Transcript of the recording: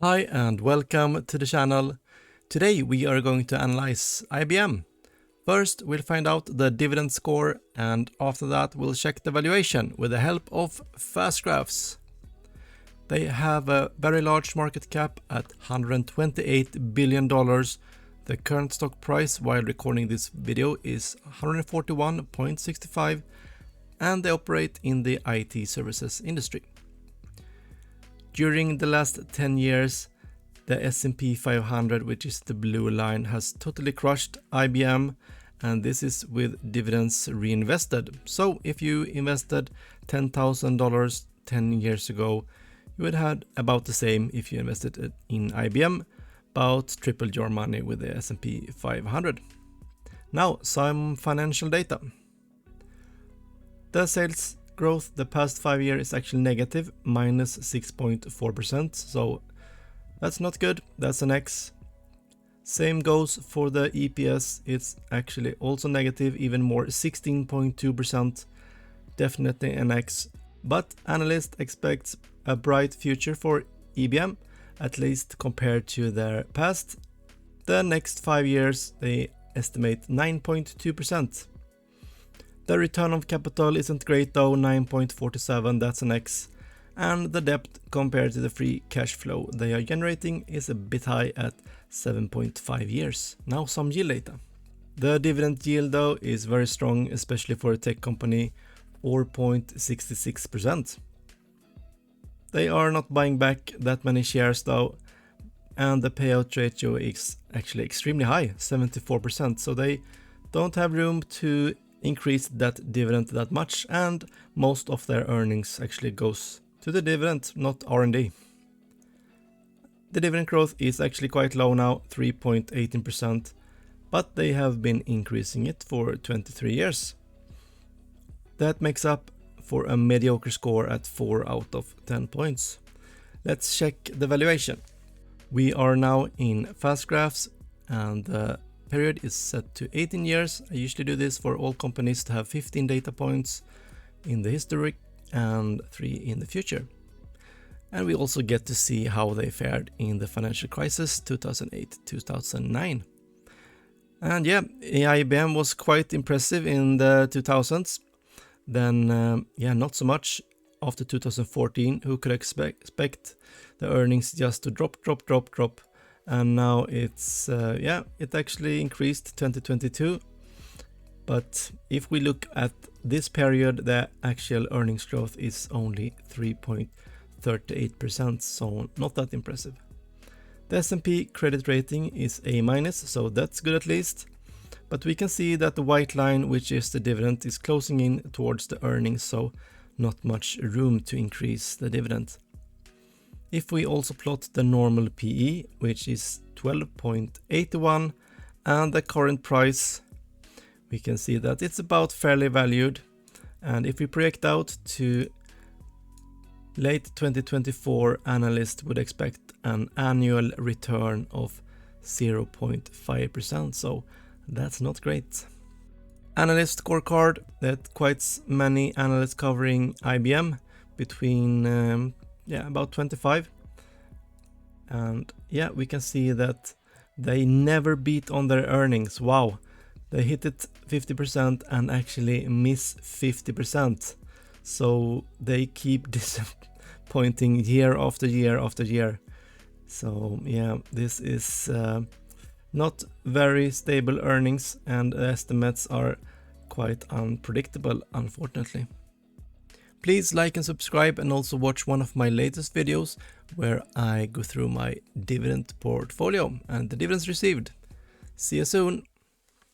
Hi and welcome to the channel. Today we are going to analyze IBM. First we'll find out the dividend score, and after that we'll check the valuation with the help of fast graphs. They have a very large market cap at $128 billion. The current stock price while recording this video is 141.65, and they operate in the IT services industry. During the last 10 years, the S&P 500, which is the blue line, has totally crushed IBM, and this is with dividends reinvested. So if you invested $10,000 10 years ago, you would have about the same if you invested it in IBM, about tripled your money with the S&P 500. Now, some financial data. The sales growth the past 5 years is actually negative, minus 6.4%, so that's not good, that's an X. Same goes for the EPS, it's actually also negative, even more, 16.2%, definitely an X. But analysts expect a bright future for IBM, at least compared to their past. The next 5 years they estimate 9.2%. The return of capital isn't great though, 9.47, that's an X. And the debt compared to the free cash flow they are generating is a bit high at 7.5 years. Now some yield data. The dividend yield though is very strong, especially for a tech company, 4.66%. They are not buying back that many shares though, and the payout ratio is actually extremely high, 74%, so they don't have room to increase that dividend that much, and most of their earnings actually goes to the dividend, not R&D. The dividend growth is actually quite low now, 3.18%, but they have been increasing it for 23 years. That makes up for a mediocre score at 4 out of 10 points. Let's check the valuation. We are now in fast graphs, and the period is set to 18 years. I usually do this for all companies to have 15 data points in the history and 3 in the future. And we also get to see how they fared in the financial crisis 2008-2009. And yeah, IBM was quite impressive in the 2000s. Then not so much after 2014. Who could expect the earnings just to drop. And now it's it actually increased 2022, but if we look at this period, the actual earnings growth is only 3.38%, so not that impressive. The S&P credit rating is A-, so that's good at least, but we can see that the white line, which is the dividend, is closing in towards the earnings, so not much room to increase the dividend. If we also plot the normal PE, which is 12.81, and the current price, we can see that it's about fairly valued. And if we project out to late 2024, analysts would expect an annual return of 0.5%, so that's not great. Analyst scorecard, that quite many analysts covering IBM, between about 25, and we can see that they never beat on their earnings. Wow, they hit it 50% and actually miss 50%, so they keep disappointing year after year after year. So this is not very stable earnings, and the estimates are quite unpredictable, unfortunately. Please like and subscribe, and also watch one of my latest videos where I go through my dividend portfolio and the dividends received. See you soon!